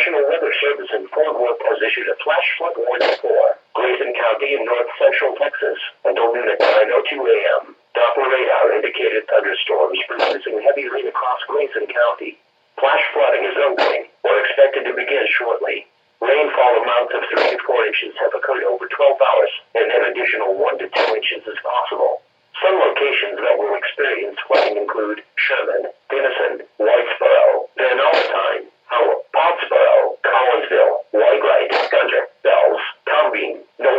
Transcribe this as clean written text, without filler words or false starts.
National Weather Service in Fort Worth has issued a flash flood warning for Grayson County in north central Texas until noon at 9:02 a.m. Doppler radar indicated thunderstorms producing heavy rain across Grayson County. Flash flooding is ongoing or expected to begin shortly. Rainfall amounts of 3 to 4 inches have occurred over 12 hours, and an additional 1 to 2 inches is possible. Some locations that will experience flooding include Sherman, Denison, Whitesboro, Van Alstyne, Howell, Pottsboro, Collinsville, Whitelight, Gunter, Bells, Combine, North